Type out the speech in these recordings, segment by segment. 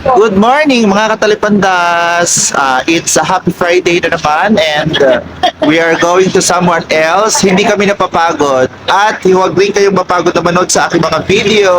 Good morning mga katalipandas. It's a happy Friday na naman and we are going to someone else. Hindi kami napapagod at huwag rin kayong mapagod na manood sa aking mga video.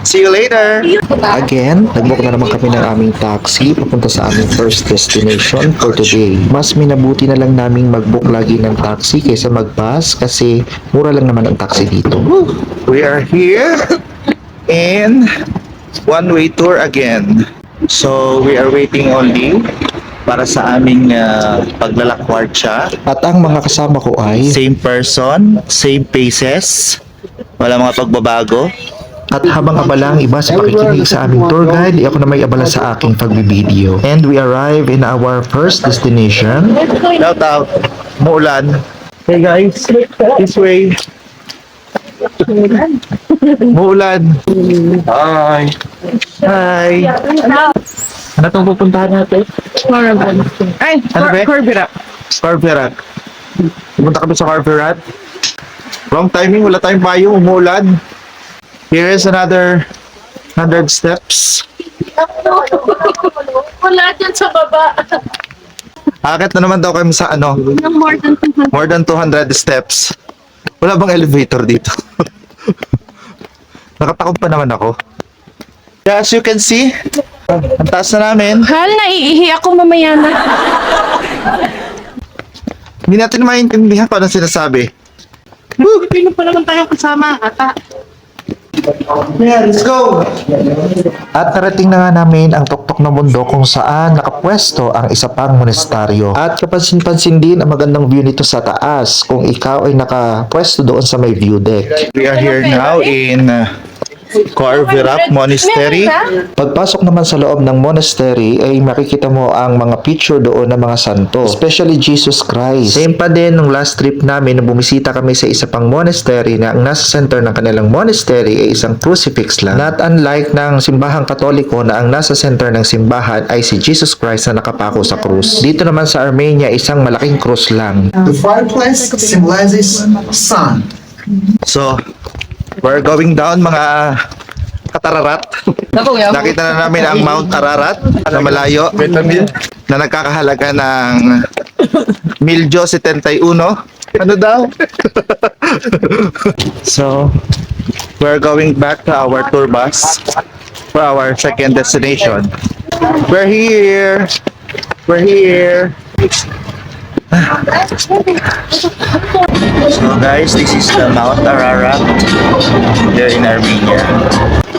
See you later! Again, nag-book na naman kami ng aming taxi papunta sa aming first destination for today. Mas minabuti na lang naming mag-book lagi ng taxi kaysa mag-bus kasi mura lang naman ang taxi dito. We are here in one-way tour again. So we are waiting only para sa aming paglalakward siya. At ang mga kasama ko ay Same person, same paces, wala mga pagbabago. at habang abala ang iba sa pakikinig sa aming tour guide, ako na may abala sa aking pagbibideo. And we arrive in our first destination. Shout out, muulan. Hey guys, this way. Muulan. Hi. Hi. Ano itong pupuntahan natin? Ay, Ano ba? Corvira. Carverat. Pumunta kami sa Carverat. Wrong timing, wala tayong payong, umuulan. Here is another 100 steps. Wala dyan sa baba. Akit na naman daw kami sa ano, Ng more than 200. more than 200 steps. Wala bang elevator dito? Nakatakot pa naman ako. Yeah, as you can see, ang taas na namin. Hal, naiihi ako mamaya na. Hindi natin maintindihan kung ano sinasabi. Pino pa naman tayo kasama, ata. Yeah, let's go! At narating na nga namin ang tuktok ng mundo kung saan nakapwesto ang isa pang monasteryo. At kapansin-pansin din ang magandang view nito sa taas kung ikaw ay nakapwesto doon sa may view deck. We are here now in Carverat Monastery. Pagpasok naman sa loob ng monastery ay makikita mo ang mga picture doon ng mga santo, especially Jesus Christ. Same pa din nung last trip namin na bumisita kami sa isa pang monastery na ang nasa center ng kanilang monastery ay isang crucifix lang. Not unlike ng simbahang katoliko na ang nasa center ng simbahan ay si Jesus Christ na nakapako sa krus. Dito naman sa Armenia, isang malaking krus lang. The fireplace symbolizes sun. So, we're going down mga katararat. Nakita na namin ang Mount Ararat na malayo na nagkakahalaga ng 1,071. Ano daw? So, we're going back to our tour bus for our second destination. We're here. We're here. So guys, this is the Mount Ararat here in Armenia.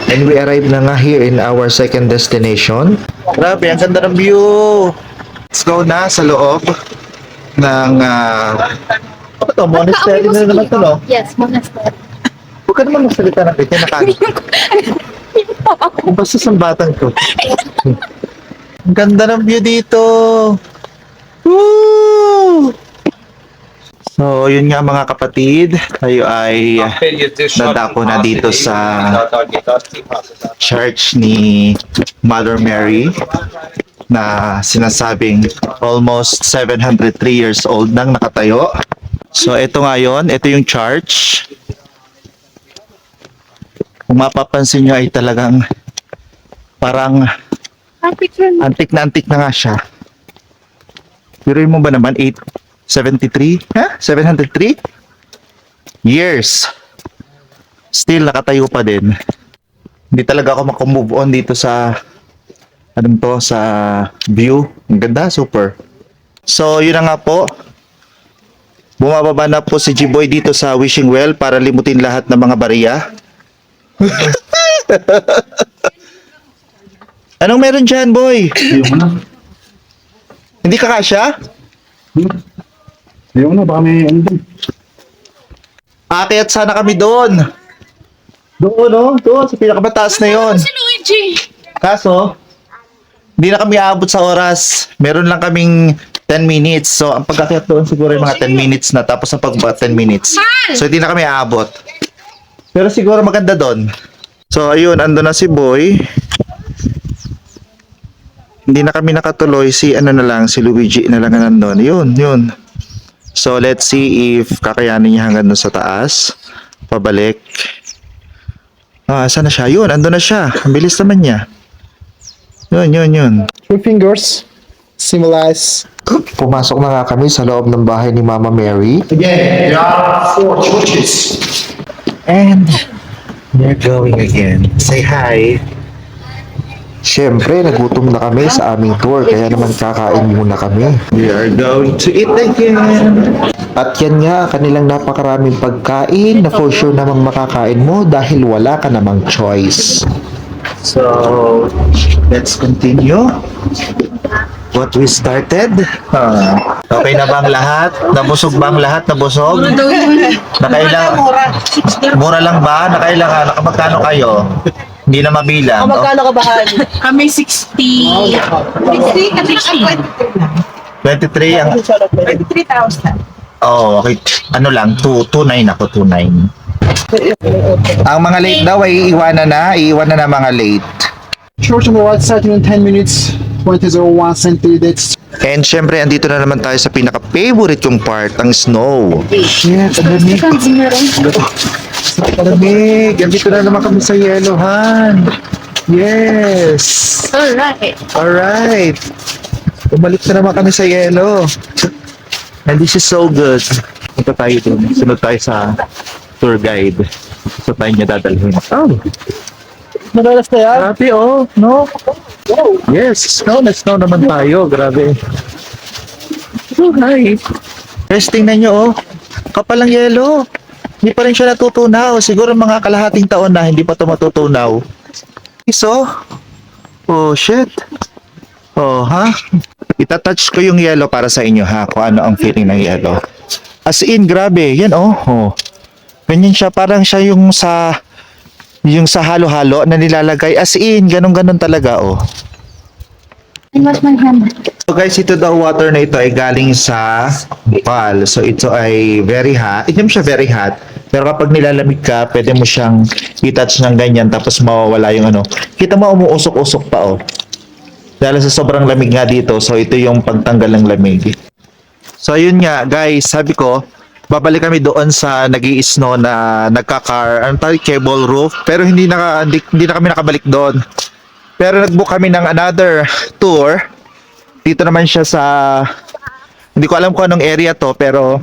And we arrived na nga here in our second destination. Grabe, ang ganda ng view. Let's go na sa loob ng ano to, monastery na naman to, no? Yes, monastery. Huwag ka naman magsalita ng ganyan, basta sa batang to. Ang ganda ng view dito. Woo! So, yun nga mga kapatid, tayo ay nadako na dito sa church ni Mother Mary na sinasabing almost 703 years old nang nakatayo. So, ito ngayon, ito yung church. Kung mapapansin nyo ay talagang parang antik na nga siya. Pero mo ba naman 873? Ha? 703 years. Still nakatayo pa din. Hindi talaga ako makamove on dito sa anong to, sa view. Ang ganda, super. So, yun na nga po. Bumababa na po si G-Boy dito sa wishing well para limutin lahat ng mga bariya. Anong meron dyan, boy? Hindi ka kasya? Ayun na, baka may ano dun. Aakyat sana kami doon. Doon, no? Doon, sa pinakamataas na yon. Si Luigi. Kaso, hindi na kami aabot sa oras. Meron lang kaming 10 minutes. So, ang pag-akyat doon siguro yung mga 10 minutes na. Tapos ang pagbaba 10 minutes. So, hindi na kami aabot. Pero siguro maganda doon. So, ayun, ando na si Boy. Hindi na kami nakatuloy. Si ano na lang, si Luigi na lang na nandun. Yun. So, let's see if kakayanin niya hanggang doon sa taas. Pabalik. Saan na siya? Yun, ando na siya. Ang bilis naman niya. Yun. Three fingers symbolize. Pumasok na nga kami sa loob ng bahay ni Mama Mary. Again, there are 4 churches. And we're going again. Say hi. Siyempre, nagutom na kami sa aming tour, kaya naman kakain muna kami. We are going to eat again. At yan nga, kanilang napakaraming pagkain na for sure namang makakain mo dahil wala ka namang choice. So, let's continue what we started. Okay na bang lahat? Nabusog bang lahat? Nabusog? Nakailang? Mura lang ba? Nakailangan? Nakamagkano kayo? Hindi na mabilang. Magkano ka bahal? Kami 60. 60 kasi 23 ang... 23,000. Oh, okay. Ano lang, 229 ako, 29. Ang mga late daw ay iiwanan na mga late. Church on the right side in 10 minutes. 20:01 St. Dates. And syempre, andito na naman tayo sa pinaka-favorite kong part, ang snow. Shit, ang lamig. Ang lamig. Andito na naman kami sa Yellowhan. Yes. Alright. Bumalik na naman kami sa Yellow. And this is so good. Punta tayo dun. Sunod tayo sa tour guide. So tayo niya dadalhin. Oh, Madalas na yan. grabe oh. No? Yes, snow na snow naman tayo. Grabe. Oh, hi. Guys, tingnan nyo oh. Kapal ang yelo. Hindi pa rin siya natutunaw. Siguro mga kalahating taon na hindi pa ito matutunaw. So, oh shit. Oh, ha? Itatouch ko yung yellow para sa inyo ha, kung ano ang feeling ng yellow. As in, grabe. Yan oh. Oh. Ganyan siya, parang siya yung sa halo-halo na nilalagay. As in, ganun-ganun talaga oh. So guys, ito daw water na ito ay galing sa Bukal. So ito ay very hot. Hindi mo siya very hot. Pero kapag nilalamig ka, pwede mo siyang i-touch ng ganyan tapos mawawala yung ano. Kita mo umuusok-usok pa oh. Dahil sa sobrang lamig nga dito, so ito yung pagtanggal ng lamig. So ayun nga guys, sabi ko, babalik kami doon sa nag-i-snow na cable roof. Pero hindi na kami nakabalik doon. Pero nag-book kami ng another tour. Dito naman siya sa, hindi ko alam kung anong area to, pero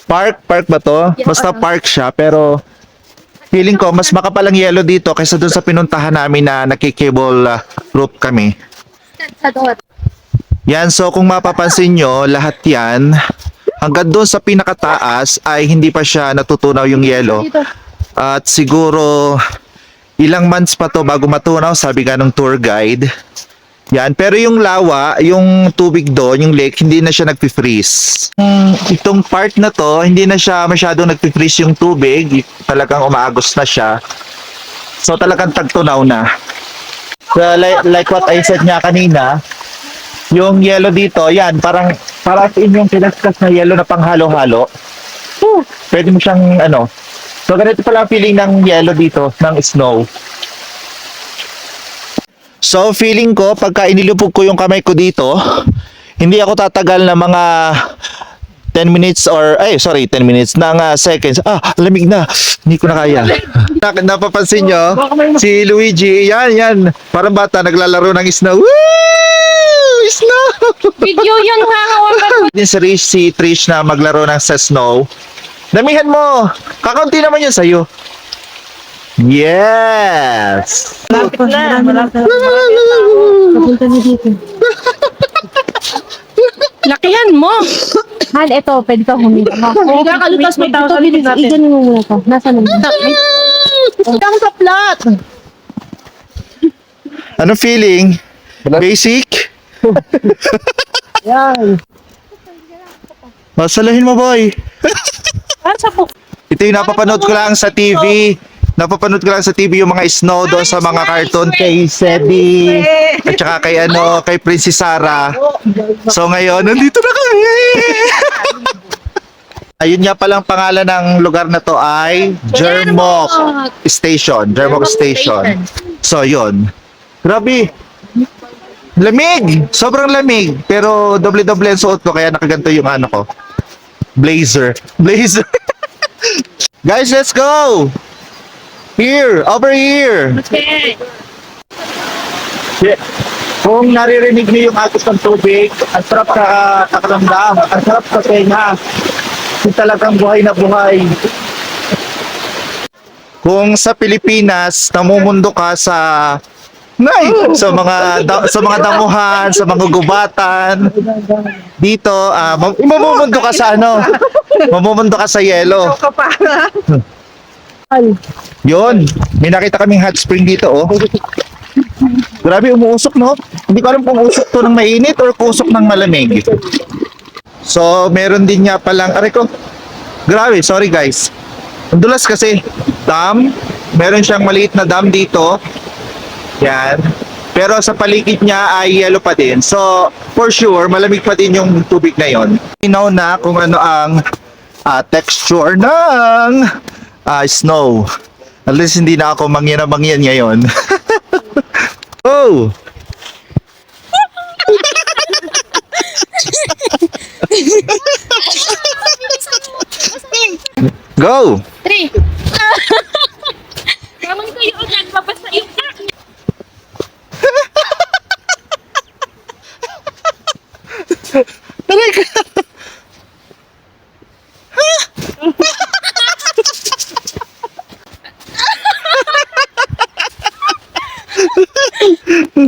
park ba to? Basta park siya, pero feeling ko mas makapalang yellow dito kaysa doon sa pinuntahan namin na nakikable roof kami. Yan, so kung mapapansin nyo, lahat yan, hanggang doon sa pinakataas ay hindi pa siya natutunaw yung yellow. At siguro ilang months pa to bago matunaw, sabi nga ng tour guide. Yan, pero yung lawa, yung tubig doon, yung lake, hindi na siya nagpi-freeze. Itong part na to, hindi na siya masyadong nagpi-freeze yung tubig, talagang umaagos na siya. So talagang tagtunaw na. So, like what I said nga kanina, yung yellow dito, yan, parang yung pinaskas na yellow na panghalo-halo. Pwede mo siyang ano. So ganito pala ang feeling ng yellow dito, ng snow. So feeling ko, pagka inilupog ko yung kamay ko dito, hindi ako tatagal na mga 10 minutes or, 10 minutes ng seconds. Lamig na. Hindi ko na kaya. Napapansin nyo, si Luigi, yan. Parang bata, naglalaro ng snow. Woo! Snow! Video yun ha. Si Trish na maglaro ng sa snow. Damihan mo! Kakaunti naman yun sa'yo. Yes! Malapit na. Lakihan mo. Han, ito, pwede ka huminga. Huminga ka, lutas mo, Ito, 1,000 bilis, natin. i-ganin mo muna to. Nasa mo? Ang saplat. Ano feeling? Basic? Yan. Masalahin mo, boy. Ito yung napapanood ko lang sa TV. Napapanood ko lang sa TV yung mga snow doon sa mga cartoon kay Sedi at saka kay Princess Sarah. So ngayon, nandito na kami. Ayun nga palang pangalan ng lugar na to ay Jermok Station. Jermok Station. So yun. Grabe. Lamig! Sobrang lamig. Pero doble-doble ang suot ko kaya nakaganto yung ano ko. Blazer. Guys, let's go! Here! Over here! Okay. Kung naririnig niyo yung agos ng tubig, ang sarap sa kakalamdam, ang sarap sa tenga. Yung talagang buhay na buhay. Kung sa Pilipinas, namumundo ka sa mga damuhan, sa mga gubatan. Dito, mamumundo ka sa ano? Mamumundo ka sa yelo. Yun, may nakita kaming hot spring dito, oh. Grabe, umuusok, no? Hindi ko alam kung usok to ng mainit or usok ng malamig. So, meron din nga palang, aray ko, grabe, sorry guys. Ang dulas kasi, dam, meron siyang maliit na dam dito. Yan. Pero sa paligid niya ay yellow pa din. So, for sure, malamig pa din yung tubig na yon. Inaw na kung ano ang texture ng snow. At least hindi na ako mangyan ngayon. Oh! Go! 3. Kamang kayo ulan, mabasa yung Aray ka!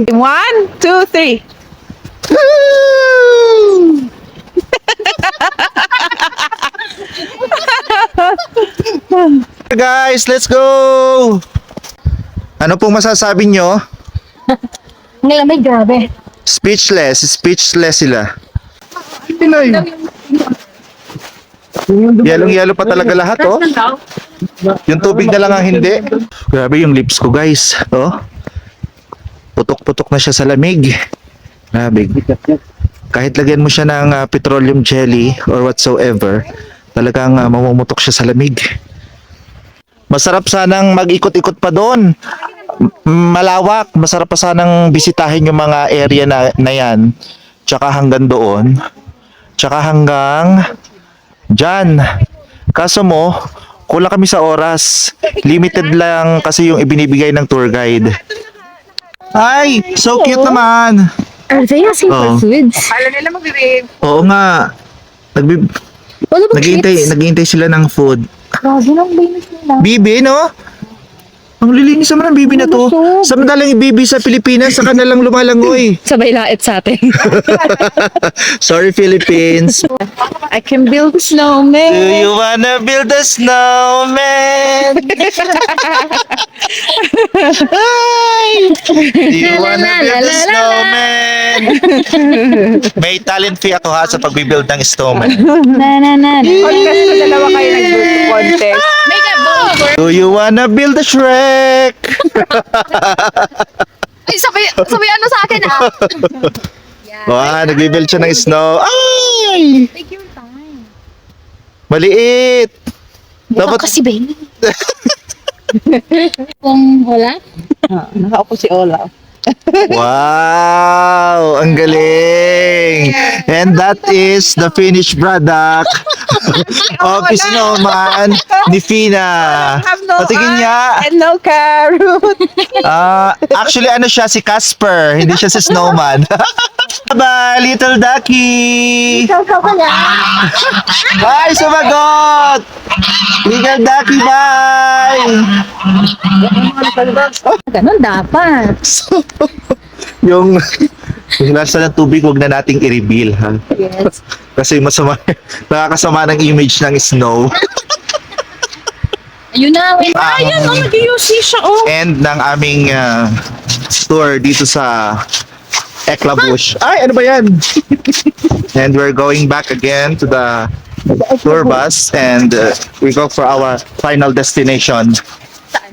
One, two, three. Guys, let's go! Ano pong masasabi nyo? Ngayon, may grabe. Speechless sila. Yellow pa talaga lahat, oh. Yung tubig na lang ang hindi. Grabe yung lips ko, guys. Oh. Putok-putok na siya sa lamig. Grabe. Kahit lagyan mo siya ng petroleum jelly or whatsoever, talagang mamumutok siya sa lamig. Masarap sanang mag-ikot-ikot pa doon. Malawak. Masarap pa sanang bisitahin yung mga area na yan. Tsaka hanggang doon. Tsaka hanggang dyan. Kaso mo, kulang kami sa oras. Limited lang kasi yung ibinibigay ng tour guide. Ay, so cute naman. Are they asking Oh. for foods? Kala nila magbibig. Oo nga. Ano ba Naghihintay sila ng food. Grabe lang linis nila. Bibi, no? Ang lilinis naman ng bibi na to. Samantalang ibibi sa Pilipinas, saka na lang lumalangoy. Sabay lait sa atin. Sorry, Philippines. I can build a snowman. Do you wanna build a snowman? Ay! Do you wanna build a snowman? May talent fee ako ha sa pagbibuild ng snowman. Contest na dalawa kayo nag-beauty contest. Make a bowl for... Do you wanna build a Shrek? Ay, sabay ano sa akin ah. Wow, nagbibuild siya ng snow. Ay! Take your time. Maliit. Dapat Dapat kasi baby. Kung wala? Nakaupo si Olaf. wow, ang galing. And that is the finished product of snowman ni Fina. Have no Patingin eye niya. and no carrot. Actually, ano siya, si Casper. Hindi siya si Snowman. Bye, little ducky. Bye, sumagot. Little ducky, bye. Ganun dapat. So, yung lasa ng tubig, wag na nating i-reveal, ha? Yes. Kasi nakakasama ng image ng snow. Ayun na. Ayun, oh, nag-UC siya, oh. And ng aming tour dito sa Eklabush. Ay, ano ba yan? And we're going back again to the tour bus and we go for our final destination. Saan?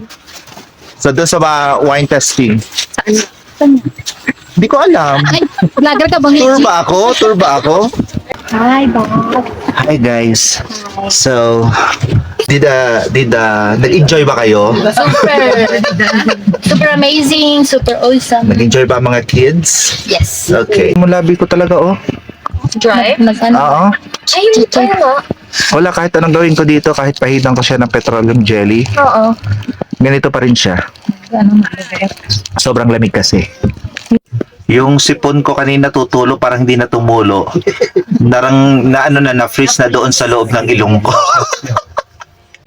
So doon sa mga wine testing. Saan? Hindi ko alam. Ay, vlogger ka bang Tour ba ako? Tour ba ako? Hi, Bob. Hi guys. So, nag-enjoy ba kayo? Super amazing, super awesome. Nag-enjoy ba ang mga kids? Yes. Okay. Mulabi ko talaga, oh. Drive? Oo. Ay, tayo nga. Wala, kahit anong gawin ko dito, kahit pahidan ko siya ng petroleum jelly, Oo. ganito pa rin siya. Sobrang lamig kasi. Yung sipon ko kanina tutulo, parang hindi na tumulo. Na-freeze na doon sa loob ng ilong ko.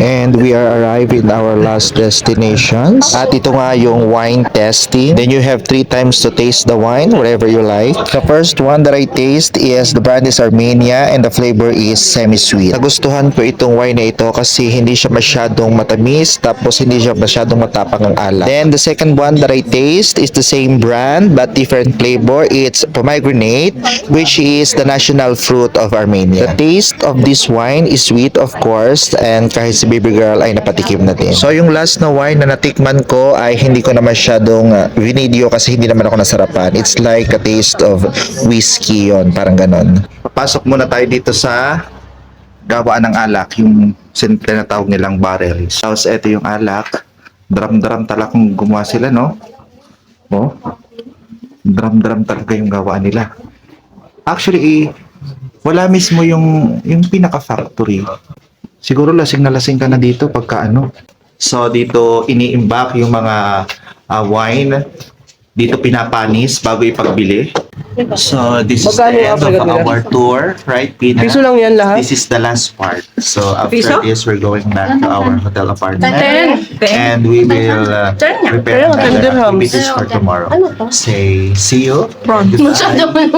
And we are arriving at our last destinations. At ito nga yung wine testing. Then you have 3 times to taste the wine, whatever you like. The first one that I taste is the brand is Armenia and the flavor is semi-sweet. Nagustuhan ko itong wine na ito kasi hindi siya masyadong matamis tapos hindi siya masyadong matapang ang alak. Then the second one that I taste is the same brand but different flavor. It's pomegranate, which is the national fruit of Armenia. The taste of this wine is sweet, of course, and kahit si baby girl ay napatikim na din. So yung last na wine na natikman ko ay hindi ko na masyadong video kasi hindi naman ako nasarapan. It's like a taste of whiskey yon, parang ganon. Papasok muna tayo dito sa gawaan ng alak, yung tinatawag nilang barrels. Tapos ito yung alak. Drum-drum talaga kung gumawa sila, no? Oh. Drum-drum talaga yung gawaan nila. Actually, wala mismo yung pinaka-factory. Siguro lasing na lasing ka na dito pagka ano. So dito ini-imbak yung mga wine. Dito pinapanis bago ipagbili. So this is the end of our tour, right, Pina? Piso lang yan lahat? This is the last part. So after Piso? this, we're going back to our hotel apartment. And we will prepare Ten dirhams. activities for tomorrow. Say, see you. Goodbye.